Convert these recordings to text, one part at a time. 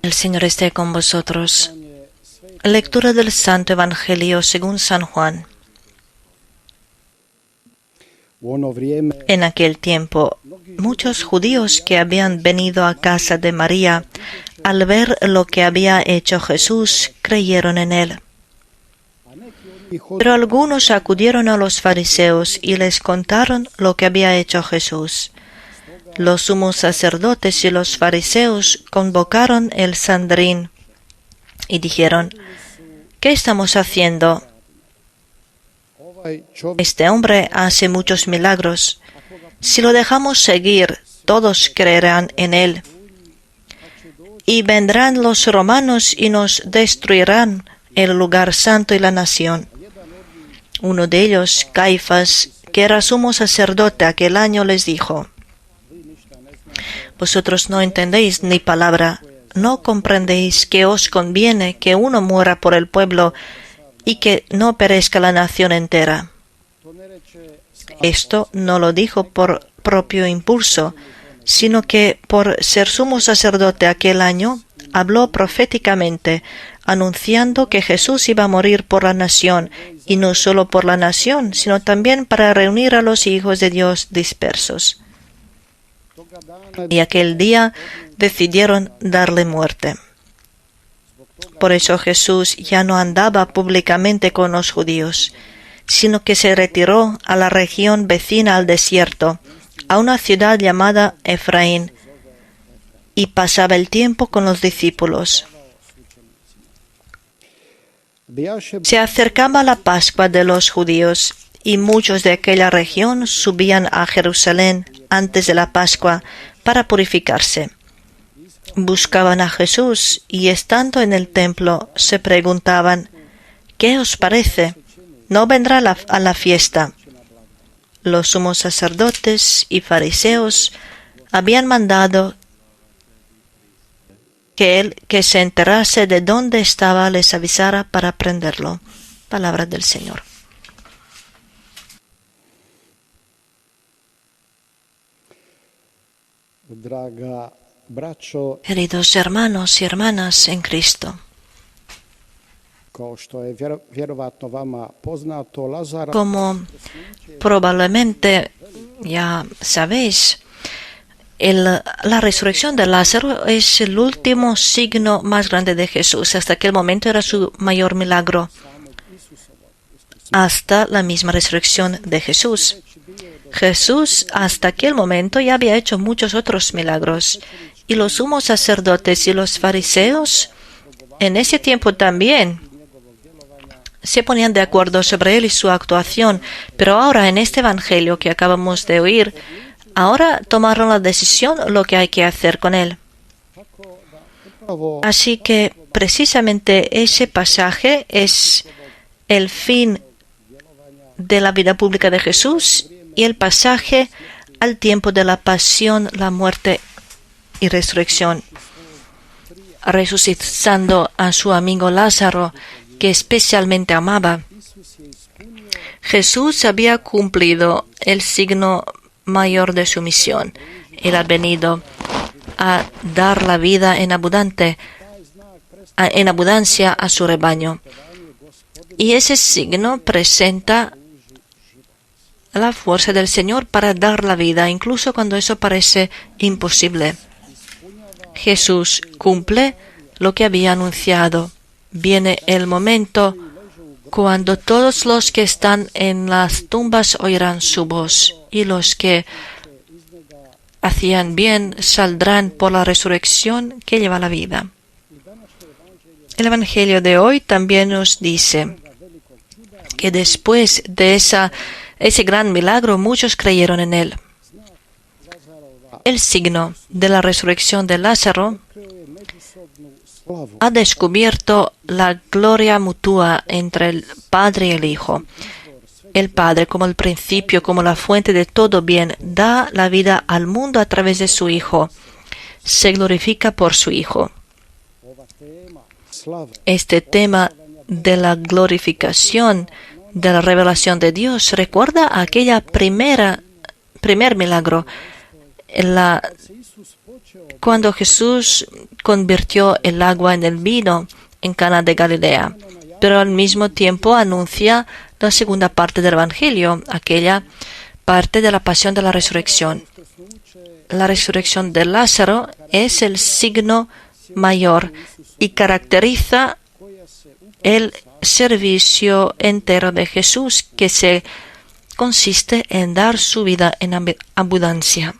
El Señor esté con vosotros. Lectura del Santo Evangelio según San Juan. En aquel tiempo, muchos judíos que habían venido a casa de María, al ver lo que había hecho Jesús, creyeron en él. Pero algunos acudieron a los fariseos y les contaron lo que había hecho Jesús. Los sumos sacerdotes y los fariseos convocaron el Sanedrín y dijeron: ¿qué estamos haciendo? Este hombre hace muchos milagros. Si lo dejamos seguir, todos creerán en él. Y vendrán los romanos y nos destruirán el lugar santo y la nación. Uno de ellos, Caifás, que era sumo sacerdote aquel año, les dijo: vosotros no entendéis ni palabra, no comprendéis que os conviene que uno muera por el pueblo y que no perezca la nación entera. Esto no lo dijo por propio impulso, sino que por ser sumo sacerdote aquel año, habló proféticamente, anunciando que Jesús iba a morir por la nación, y no solo por la nación, sino también para reunir a los hijos de Dios dispersos. Y aquel día decidieron darle muerte. Por eso Jesús ya no andaba públicamente con los judíos, sino que se retiró a la región vecina al desierto, a una ciudad llamada Efraín, y pasaba el tiempo con los discípulos. Se acercaba la Pascua de los judíos, y muchos de aquella región subían a Jerusalén antes de la Pascua para purificarse. Buscaban a Jesús y, estando en el templo, se preguntaban: ¿qué os parece? ¿No vendrá a la fiesta? Los sumos sacerdotes y fariseos habían mandado que el que se enterase de dónde estaba les avisara para prenderlo. Palabra del Señor. Queridos hermanos y hermanas en Cristo, como probablemente ya sabéis, la resurrección de Lázaro es el último signo más grande de Jesús. Hasta aquel momento era su mayor milagro, hasta la misma resurrección de Jesús. Jesús hasta aquel momento ya había hecho muchos otros milagros, y los sumos sacerdotes y los fariseos en ese tiempo también se ponían de acuerdo sobre él y su actuación, pero ahora en este evangelio que acabamos de oír, ahora tomaron la decisión lo que hay que hacer con él. Así que precisamente ese pasaje es el fin de la vida pública de Jesús y el pasaje al tiempo de la pasión, la muerte y resurrección. Resucitando a su amigo Lázaro, que especialmente amaba, Jesús había cumplido el signo mayor de su misión. Él ha venido a dar la vida en abundancia a su rebaño. Y ese signo presenta la fuerza del Señor para dar la vida, incluso cuando eso parece imposible. Jesús cumple lo que había anunciado. Viene el momento cuando todos los que están en las tumbas oirán su voz, y los que hacían bien saldrán por la resurrección que lleva la vida. El Evangelio de hoy también nos dice que después de ese gran milagro muchos creyeron en él. El signo de la resurrección de Lázaro ha descubierto la gloria mutua entre el Padre y el Hijo. El Padre, como el principio, como la fuente de todo bien, da la vida al mundo a través de su Hijo. Se glorifica por su Hijo. Este tema de la glorificación, de la revelación de Dios, recuerda aquella primer milagro, cuando Jesús convirtió el agua en el vino en Cana de Galilea, pero al mismo tiempo anuncia la segunda parte del Evangelio, aquella parte de la pasión de la resurrección. La resurrección de Lázaro es el signo mayor y caracteriza el servicio entero de Jesús, que se consiste en dar su vida en abundancia.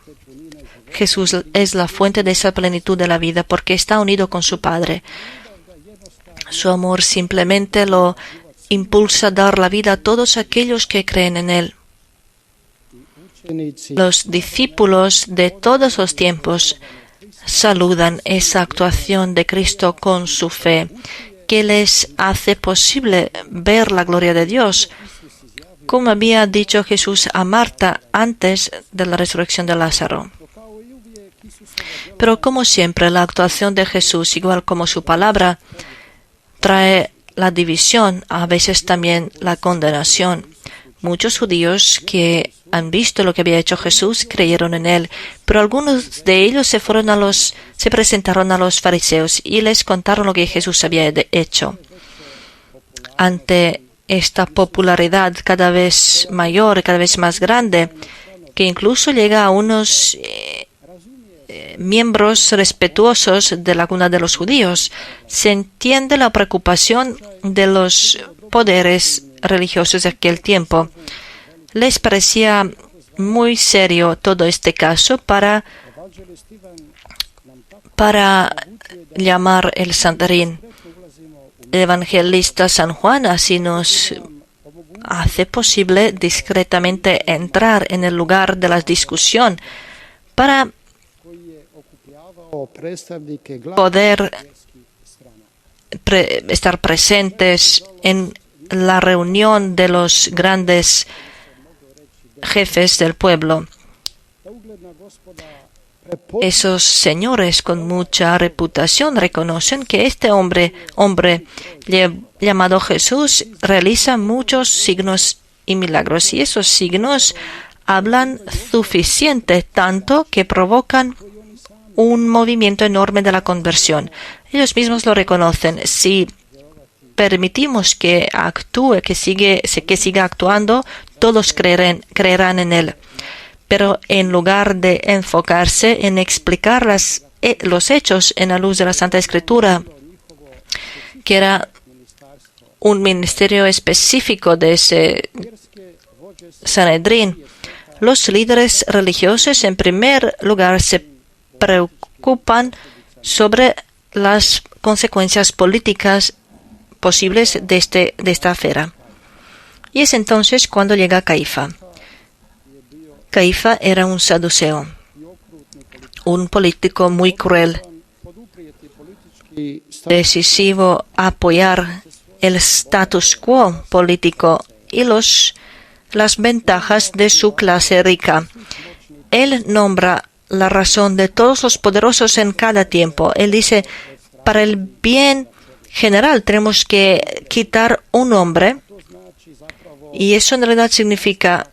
Jesús es la fuente de esa plenitud de la vida porque está unido con su Padre. Su amor simplemente lo impulsa a dar la vida a todos aquellos que creen en Él. Los discípulos de todos los tiempos saludan esa actuación de Cristo con su fe, que les hace posible ver la gloria de Dios, como había dicho Jesús a Marta antes de la resurrección de Lázaro. Pero como siempre, la actuación de Jesús, igual como su palabra, trae la división, a veces también la condenación. Muchos judíos que han visto lo que había hecho Jesús creyeron en él, pero algunos de ellos se presentaron a los fariseos y les contaron lo que Jesús había hecho. Ante esta popularidad cada vez mayor, cada vez más grande, que incluso llega a unos miembros respetuosos de la cuna de los judíos, se entiende la preocupación de los poderes religiosos de aquel tiempo. Les parecía muy serio todo este caso para llamar el Sanedrín. El evangelista San Juan así nos hace posible discretamente entrar en el lugar de la discusión para poder estar presentes en la reunión de los grandes jefes del pueblo. Esos señores con mucha reputación reconocen que este hombre llamado Jesús realiza muchos signos y milagros, y esos signos hablan suficiente, tanto que provocan un movimiento enorme de la conversión. Ellos mismos lo reconocen. Si permitimos que actúe, que siga actuando, todos creerán en él. Pero en lugar de enfocarse en explicar los hechos en la luz de la Santa Escritura, que era un ministerio específico de ese Sanedrín, los líderes religiosos en primer lugar se preocupan sobre las consecuencias políticas posibles de esta afera. Y es entonces cuando llega Caifás. Caifás era un saduceo, un político muy cruel, decisivo a apoyar el status quo político y las ventajas de su clase rica. Él nombra la razón de todos los poderosos en cada tiempo. Él dice, para el bien general tenemos que quitar un hombre, y eso en realidad significa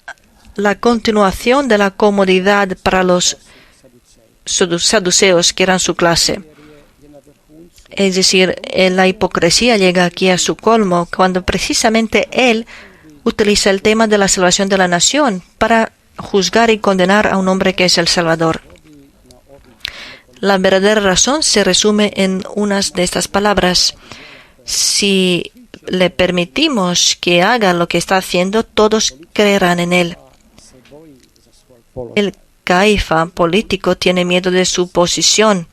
la continuación de la comodidad para los saduceos, que eran su clase. Es decir, la hipocresía llega aquí a su colmo cuando precisamente él utiliza el tema de la salvación de la nación para juzgar y condenar a un hombre que es el Salvador. La verdadera razón se resume en unas de estas palabras. Si le permitimos que haga lo que está haciendo, todos creerán en él. El Caifás político tiene miedo de su posición,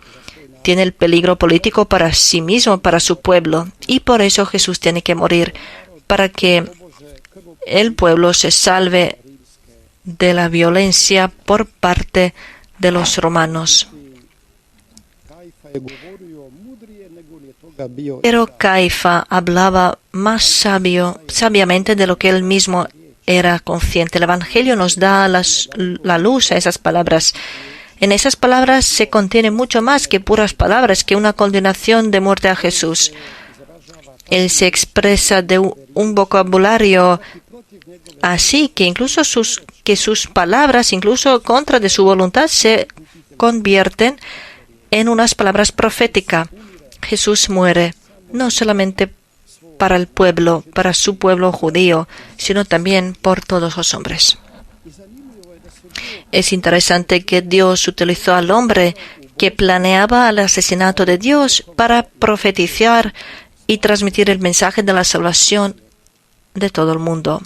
tiene el peligro político para sí mismo, para su pueblo, y por eso Jesús tiene que morir, para que el pueblo se salve de la violencia por parte de los romanos. Pero Caifás hablaba más sabiamente de lo que él mismo era consciente. El Evangelio nos da la luz a esas palabras. En esas palabras se contiene mucho más que puras palabras, que una condenación de muerte a Jesús. Él se expresa de un vocabulario así que incluso sus palabras, incluso contra de su voluntad, se convierten en unas palabras proféticas. Jesús muere no solamente para el pueblo, para su pueblo judío, sino también por todos los hombres. Es interesante que Dios utilizó al hombre que planeaba el asesinato de Dios para profetizar y transmitir el mensaje de la salvación de todo el mundo.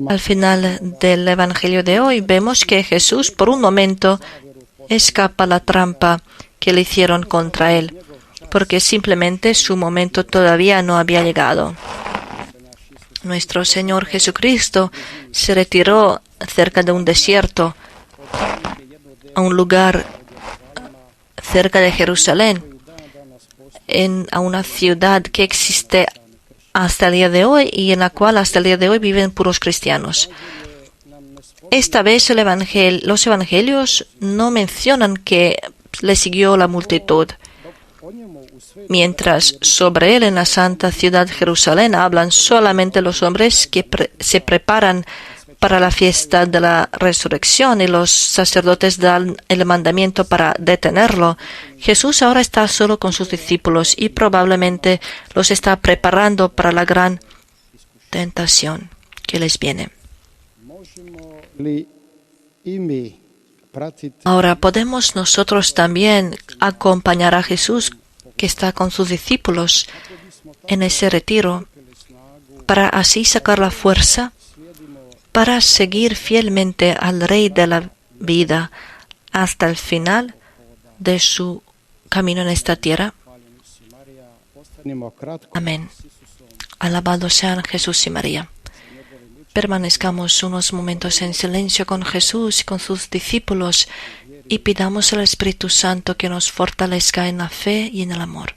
Al final del Evangelio de hoy vemos que Jesús por un momento escapa a la trampa que le hicieron contra él, porque simplemente su momento todavía no había llegado. Nuestro Señor Jesucristo se retiró cerca de un desierto, a un lugar cerca de Jerusalén, a una ciudad que existe hasta el día de hoy y en la cual hasta el día de hoy viven puros cristianos. Esta vez los evangelios no mencionan que le siguió la multitud, mientras sobre él en la santa ciudad Jerusalén hablan solamente los hombres que se preparan para la fiesta de la resurrección y los sacerdotes dan el mandamiento para detenerlo. Jesús ahora está solo con sus discípulos y probablemente los está preparando para la gran tentación que les viene. Ahora, ¿podemos nosotros también acompañar a Jesús que está con sus discípulos en ese retiro para así sacar la fuerza para seguir fielmente al Rey de la vida hasta el final de su camino en esta tierra? Amén. Alabados sean Jesús y María. Permanezcamos unos momentos en silencio con Jesús y con sus discípulos y pidamos al Espíritu Santo que nos fortalezca en la fe y en el amor.